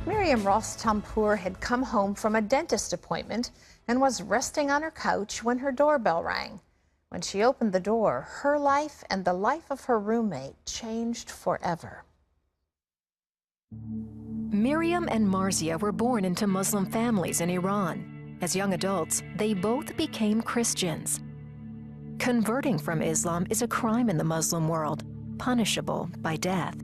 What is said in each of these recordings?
Miriam Ross-Tampour had come home from a dentist appointment and was resting on her couch when her doorbell rang. When she opened the door, her life and the life of her roommate changed forever. Miriam and Marcia were born into Muslim families in Iran. As young adults, they both became Christians. Converting from Islam is a crime in the Muslim world, punishable by death.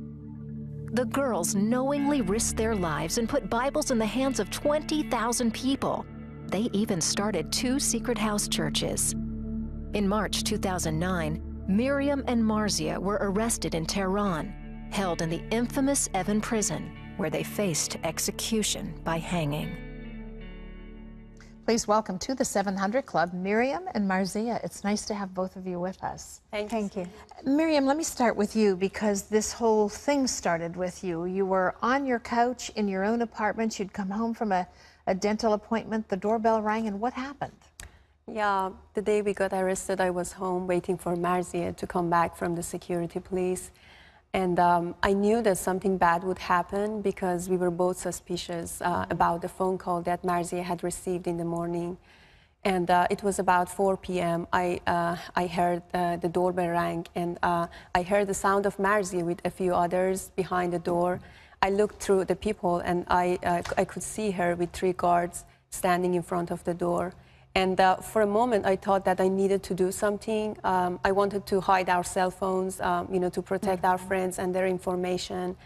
The girls knowingly risked their lives and put Bibles in the hands of 20,000 people. They even started 2 secret house churches. In March 2009, Miriam and Marcia were arrested in Tehran, held in the infamous Evin prison, where they faced execution by hanging. Please welcome to the 700 Club, Miriam and Marcia. It's nice to have both of you with us. Thank you. Miriam, let me start with you because this whole thing started with you. You were on your couch in your own apartment. You'd come home from a dental appointment. The doorbell rang, and what happened? Yeah, the day we got arrested, I was home waiting for Marcia to come back from the security police. And I knew that something bad would happen because we were both suspicious about the phone call that Marcia had received in the morning. And it was about 4 p.m. I heard the doorbell ring, and I heard the sound of Marcia with a few others behind the door. I looked through the people, and I could see her with 3 guards standing in front of the door. And for a moment, I thought that I needed to do something. I wanted to hide our cell phones, to protect our friends and their information.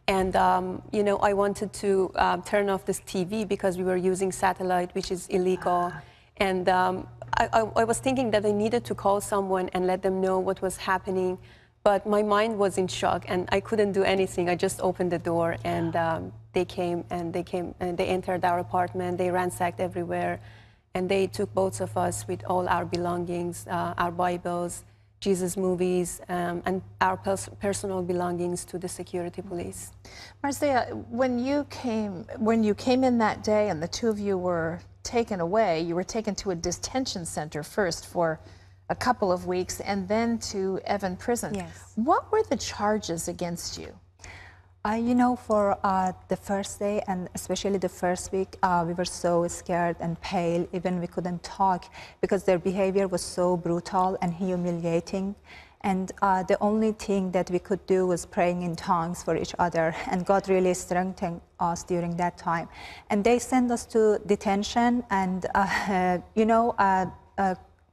And, I wanted to turn off this TV because we were using satellite, which is illegal. And I was thinking that I needed to call someone and let them know what was happening. But my mind was in shock, and I couldn't do anything. I just opened the door, and they came, and they entered our apartment. They ransacked everywhere. And they took both of us with all our belongings, our Bibles, Jesus movies, and our personal belongings to the security police. Marcia, when you came in that day and the 2 of you were taken away, you were taken to a detention center first for a couple of weeks and then to Evin prison. Yes. What were the charges against you? For the first day and especially the first week, we were so scared and pale. Even we couldn't talk because their behavior was so brutal and humiliating. And the only thing that we could do was praying in tongues for each other. And God really strengthened us during that time. And they sent us to detention and,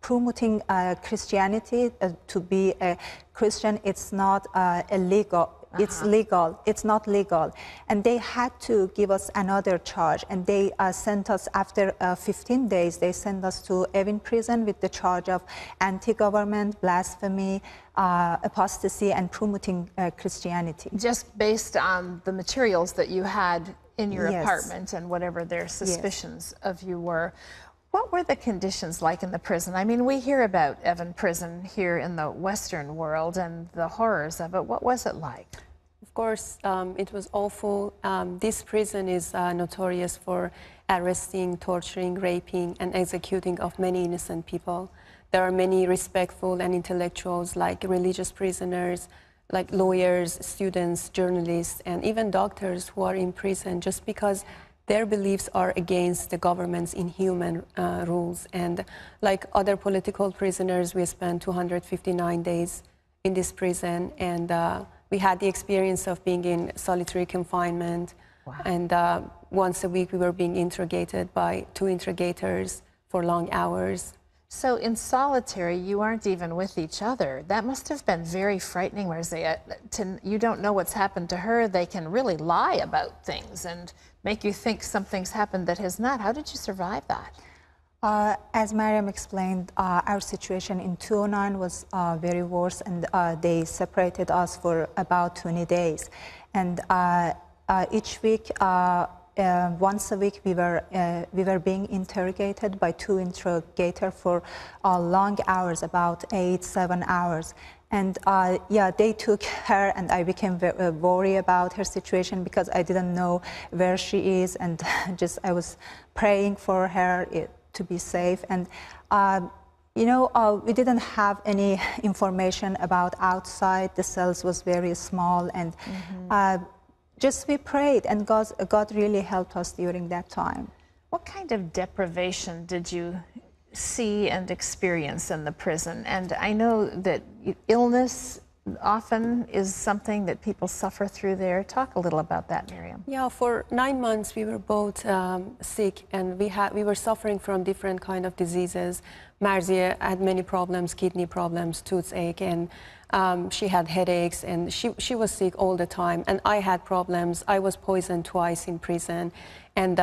promoting Christianity. To be a Christian, it's not illegal. It's legal. It's not legal. And they had to give us another charge. And they sent us, after 15 days, they sent us to Evin prison with the charge of anti-government, blasphemy, apostasy, and promoting Christianity. Just based on the materials that you had in your Yes. apartment and whatever their suspicions of you were. What were the conditions like in the prison? I mean, we hear about Evin prison here in the Western world and the horrors of it. What was it like? Of course, it was awful. This prison is notorious for arresting, torturing, raping, and executing of many innocent people. There are many respectful and intellectuals, like religious prisoners, like lawyers, students, journalists, and even doctors who are in prison just because their beliefs are against the government's inhuman rules. And like other political prisoners, we spent 259 days in this prison, and we had the experience of being in solitary confinement. Wow. And once a week, we were being interrogated by 2 interrogators for long hours. So in solitary, you aren't even with each other. That must have been very frightening, Marcia. You don't know what's happened to her. They can really lie about things and make you think something's happened that has not. How did you survive that? As Miriam explained, our situation in 2009 was very worse, and they separated us for about 20 days. And each week, once a week, we were being interrogated by 2 interrogators for long hours, about 8-7 hours. And they took her, and I became very worried about her situation because I didn't know where she is, and I was praying for her to be safe. And we didn't have any information about outside. The cells was very small, and just we prayed, and God really helped us during that time. What kind of deprivation did you see and experience in the prison? And I know that illness often is something that people suffer through there. Talk a little about that, Miriam. Yeah, for 9 months we were both sick, and we were suffering from different kind of diseases. Marcia had many problems, kidney problems, toothache, and she had headaches, and she was sick all the time. And I had problems. I was poisoned twice in prison. And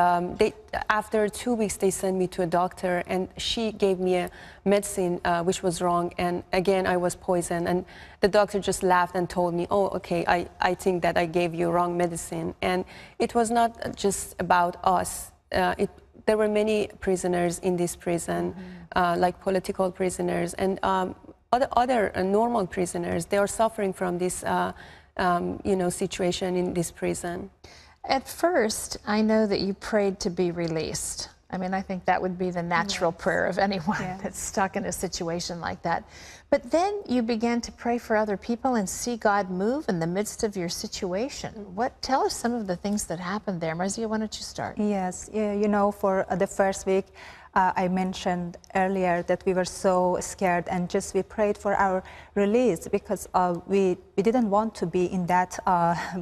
after 2 weeks, they sent me to a doctor, and she gave me a medicine which was wrong. And again, I was poisoned. And the doctor just laughed and told me, oh, okay, I think that I gave you wrong medicine. And it was not just about us. There were many prisoners in this prison, like political prisoners and other normal prisoners. They are suffering from this situation in this prison. At first, I know that you prayed to be released. I mean, I think that would be the natural prayer of anyone that's stuck in a situation like that. But then you began to pray for other people and see God move in the midst of your situation. Tell us some of the things that happened there. Marcia, why don't you start? Yes, you know, for the first week, I mentioned earlier that we were so scared, and just we prayed for our release because we didn't want to be in that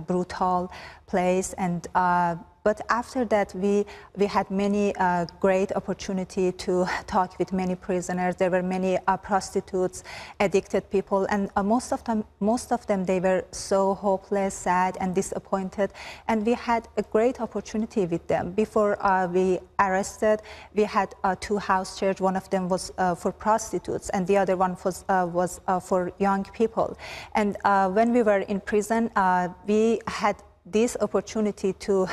brutal place. And but after that, we had many great opportunity to talk with many prisoners. There were many prostitutes, addicted people, and most of them, they were so hopeless, sad, and disappointed. And we had a great opportunity with them. Before we arrested, we had 2 house church. One of them was for prostitutes, and the other one was for young people. And when we were in prison, we had this opportunity to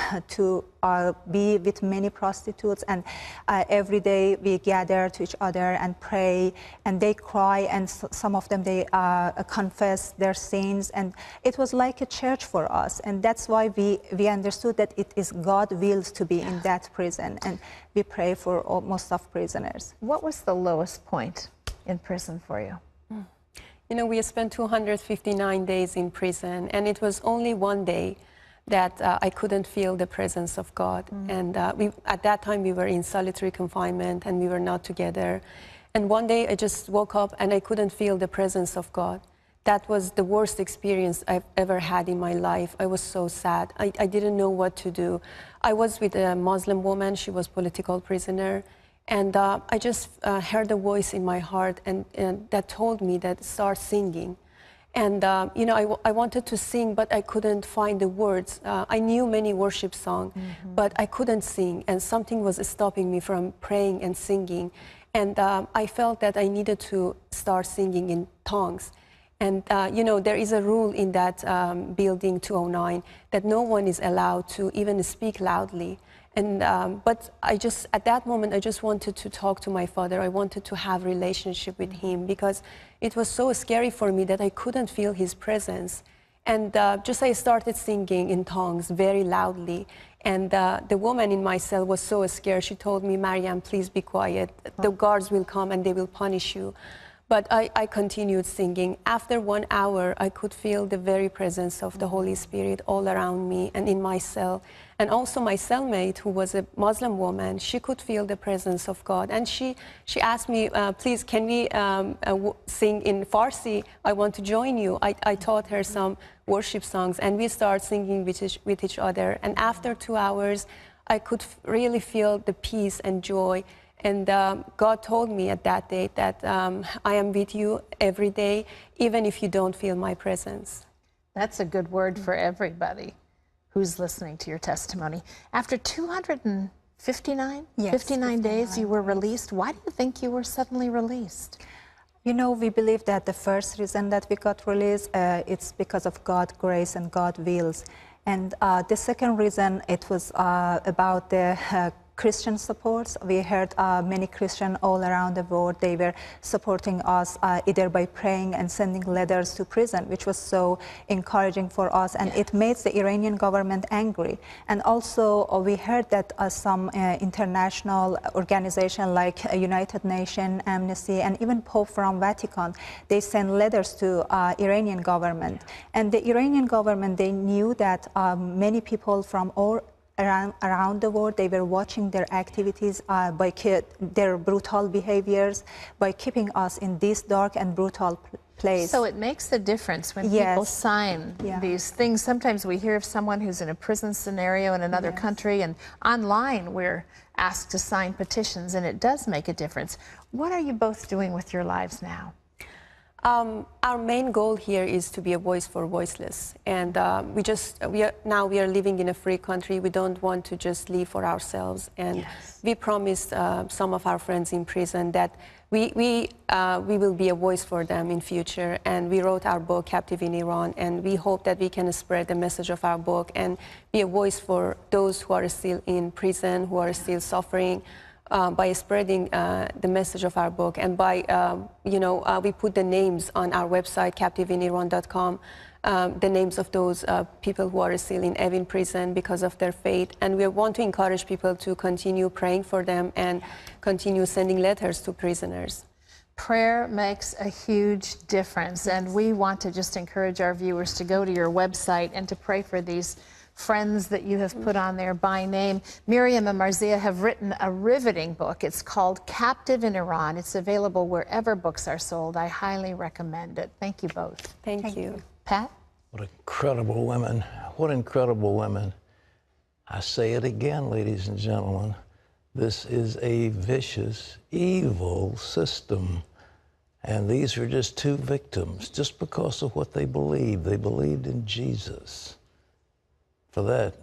be with many prostitutes, and every day we gather to each other and pray, and they cry, and some of them, they confess their sins, and it was like a church for us. And that's why we understood that it is God's will to be in that prison, and we pray for most of prisoners. What was the lowest point in prison for you? You know, we spent 259 days in prison, and it was only one day that I couldn't feel the presence of God. And at that time, we were in solitary confinement, and we were not together. And one day, I just woke up, and I couldn't feel the presence of God. That was the worst experience I've ever had in my life. I was so sad. I didn't know what to do. I was with a Muslim woman. She was political prisoner. And I just heard a voice in my heart and that told me that start singing. And, you know, I wanted to sing, but I couldn't find the words. I knew many worship songs, but I couldn't sing. And something was stopping me from praying and singing. And I felt that I needed to start singing in tongues. And, you know, there is a rule in that building 209 that no one is allowed to even speak loudly. And, but at that moment, I just wanted to talk to my father. I wanted to have a relationship with him because it was so scary for me that I couldn't feel his presence. And just I started singing in tongues very loudly. And the woman in my cell was so scared. She told me, Miriam, please be quiet. The guards will come and they will punish you. But I continued singing. After 1 hour, I could feel the very presence of the Holy Spirit all around me and in my cell. And also my cellmate, who was a Muslim woman, she could feel the presence of God. And she asked me, please, can we sing in Farsi? I want to join you. I taught her some worship songs, and we started singing with each other. And after 2 hours, I could really feel the peace and joy. And God told me at that day that I am with you every day, even if you don't feel my presence. That's a good word for everybody who's listening to your testimony. After 259 days, you were released. Why do you think you were suddenly released? You know, we believe that the first reason that we got released, it's because of God's grace and God's wills. And the second reason, it was about the Christian supports. We heard many Christians all around the world, they were supporting us either by praying and sending letters to prison, which was so encouraging for us, and it made the Iranian government angry. And also we heard that some international organizations like United Nations, Amnesty, and even Pope from Vatican, they sent letters to Iranian government. And the Iranian government, they knew that many people from all around the world, they were watching their activities, by their brutal behaviors, by keeping us in this dark and brutal place. So it makes a difference when people sign these things. Sometimes we hear of someone who's in a prison scenario in another country, and online we're asked to sign petitions, and it does make a difference. What are you both doing with your lives now? Our main goal here is to be a voice for voiceless, and now we are living in a free country. We don't want to just live for ourselves, and we promised some of our friends in prison that we will be a voice for them in future. And we wrote our book, Captive in Iran, and we hope that we can spread the message of our book and be a voice for those who are still in prison, who are still suffering. By spreading the message of our book, and by, we put the names on our website, captiveiniran.com, the names of those people who are still in Evin prison because of their faith. And we want to encourage people to continue praying for them and continue sending letters to prisoners. Prayer makes a huge difference, and we want to just encourage our viewers to go to your website and to pray for these friends that you have put on there by name. Miriam and Marcia have written a riveting book. It's called Captive in Iran. It's available wherever books are sold. I highly recommend it. Thank you both. Thank you. Pat? What incredible women. What incredible women. I say it again, ladies and gentlemen. This is a vicious, evil system. And these are just two victims, just because of what they believed. They believed in Jesus. For that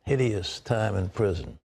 hideous time in prison.